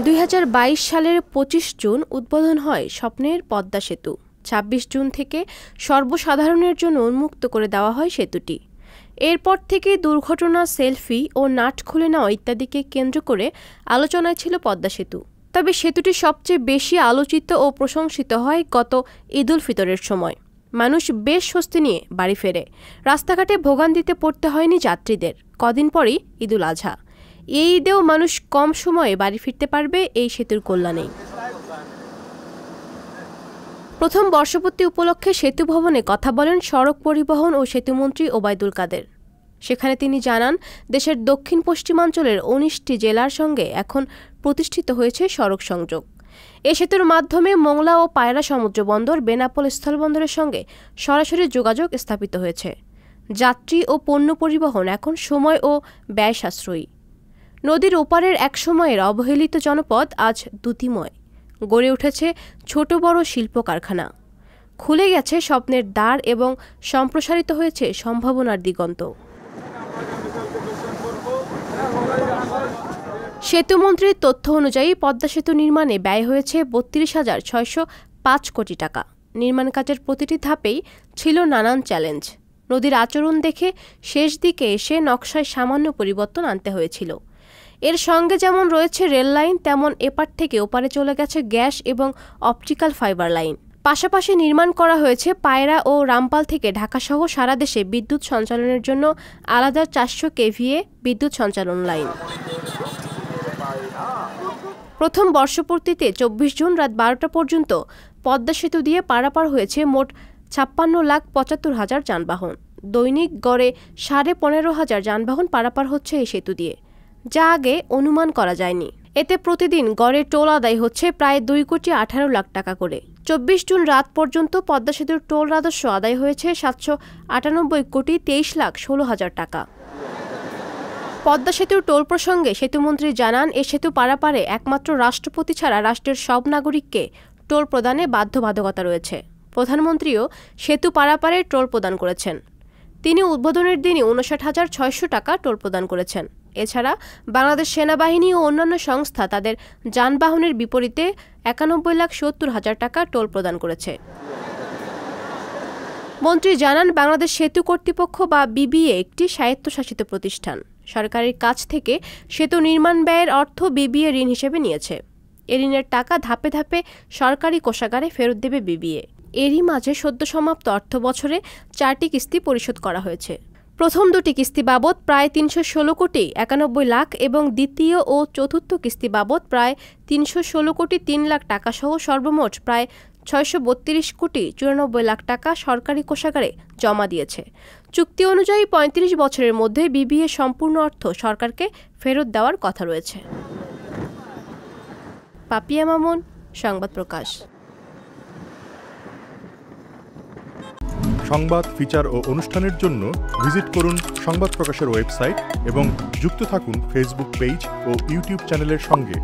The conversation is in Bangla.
2022 সালের 25 জুন উদ্বোধন হয় স্বপ্নের পদ্মা সেতু। 26 জুন থেকে সর্বসাধারণের জন্য উন্মুক্ত করে দেওয়া হয় সেতুটি। এরপর থেকে দুর্ঘটনা, সেলফি ও নাট খুলে নেওয়া ইত্যাদিকে কেন্দ্র করে আলোচনায় ছিল পদ্মা সেতু। তবে সেতুটি সবচেয়ে বেশি আলোচিত ও প্রশংসিত হয় গত ঈদুল ফিতরের সময়। মানুষ বেশ স্বস্তি নিয়ে বাড়ি ফেরে। রাস্তাঘাটে ভোগান্তিতে পড়তে হয়নি যাত্রীদের। কদিন পরই ঈদুল আজহা। এই ঈদেও মানুষ কম সময়ে বাড়ি ফিরতে পারবে এই সেতুর কল্যাণেই। প্রথম বর্ষপূর্তি উপলক্ষে সেতু ভবনে কথা বলেন সড়ক পরিবহন ও সেতুমন্ত্রী ওবায়দুল কাদের। সেখানে তিনি জানান, দেশের দক্ষিণ পশ্চিমাঞ্চলের 19টি জেলার সঙ্গে এখন প্রতিষ্ঠিত হয়েছে সড়ক সংযোগ। এ সেতুর মাধ্যমে মোংলা ও পায়রা সমুদ্র বন্দর, বেনাপোল স্থলবন্দরের সঙ্গে সরাসরি যোগাযোগ স্থাপিত হয়েছে। যাত্রী ও পণ্য পরিবহন এখন সময় ও ব্যয় সাশ্রয়ী। নদীর ওপারের একসময়ের অবহেলিত জনপদ আজ দ্যুতিময়। গড়ে উঠেছে ছোট বড় শিল্প কারখানা। খুলে গেছে স্বপ্নের দ্বার এবং সম্প্রসারিত হয়েছে সম্ভাবনার দিগন্ত। সেতুমন্ত্রীর তথ্য অনুযায়ী পদ্মা সেতু নির্মাণে ব্যয় হয়েছে 32,605 কোটি টাকা। নির্মাণ কাজের প্রতিটি ধাপেই ছিল নানান চ্যালেঞ্জ। নদীর আচরণ দেখে শেষ দিকে এসে নকশায় সামান্য পরিবর্তন আনতে হয়েছিল। এর সঙ্গে যেমন রয়েছে রেল লাইন, তেমন এপার থেকে ওপারে চলে গেছে গ্যাস এবং অপটিক্যাল ফাইবার লাইন। পাশাপাশি নির্মাণ করা হয়েছে পায়রা ও রামপাল থেকে ঢাকাসহ সারা দেশে বিদ্যুৎ সঞ্চালনের জন্য আলাদা 400 কেভিএ বিদ্যুৎ সঞ্চালন লাইন। প্রথম বর্ষপূর্তিতে 24 জুন রাত 12টা পর্যন্ত পদ্মা সেতু দিয়ে পারাপার হয়েছে মোট 56,75,000 যানবাহন। দৈনিক গড়ে 15,500 যানবাহন পারাপার হচ্ছে এই সেতু দিয়ে, যা আগে অনুমান করা যায়নি। এতে প্রতিদিন গড়ে টোল আদায় হচ্ছে প্রায় 2,18,00,000 টাকা করে। 24 জুন রাত পর্যন্ত পদ্মা সেতুর টোল রাজস্ব আদায় হয়েছে 798,23,16,000 টাকা। পদ্মা সেতুর টোল প্রসঙ্গে সেতুমন্ত্রী জানান, এ সেতু পারাপারে একমাত্র রাষ্ট্রপতি ছাড়া রাষ্ট্রের সব নাগরিককে টোল প্রদানে বাধ্যবাধকতা রয়েছে। প্রধানমন্ত্রীও সেতু পারাপারে টোল প্রদান করেছেন। তিনি উদ্বোধনের দিনই 59,600 টাকা টোল প্রদান করেছেন। এছাড়া বাংলাদেশ সেনাবাহিনী ও অন্যান্য সংস্থা তাদের যানবাহনের বিপরীতে 91,70,000 টাকা টোল প্রদান করেছে। মন্ত্রী জানান, বাংলাদেশ সেতু কর্তৃপক্ষ বা বিবিএ একটি স্বায়ত্তশাসিত প্রতিষ্ঠান। সরকারের কাছ থেকে সেতু নির্মাণ ব্যয়ের অর্থ বিবিএ ঋণ হিসেবে নিয়েছে। এ ঋণের টাকা ধাপে ধাপে সরকারি কোষাগারে ফেরত দেবে বিবিএ। এরই মাঝে সদ্য সমাপ্ত অর্থ বছরে 4টি কিস্তি পরিশোধ করা হয়েছে। প্রথম 2টি কিস্তি বাবদ প্রায় 316,91,00,000 এবং দ্বিতীয় ও চতুর্থ কিস্তি বাবদ প্রায় 316,03,00,000 টাকা সহ সর্বমোট প্রায় 632,94,00,000 টাকা সরকারি কোষাগারে জমা দিয়েছে। চুক্তি অনুযায়ী 35 বছরের মধ্যে বিবিএ সম্পূর্ণ অর্থ সরকারকে ফেরত দেওয়ার কথা রয়েছে। পাপিয়া মামুন, সংবাদ প্রকাশ। সংবাদ, ফিচার ও অনুষ্ঠানের জন্য ভিজিট করুন সংবাদ প্রকাশের ওয়েবসাইট এবং যুক্ত থাকুন ফেসবুক পেজ ও ইউটিউব চ্যানেলের সঙ্গে।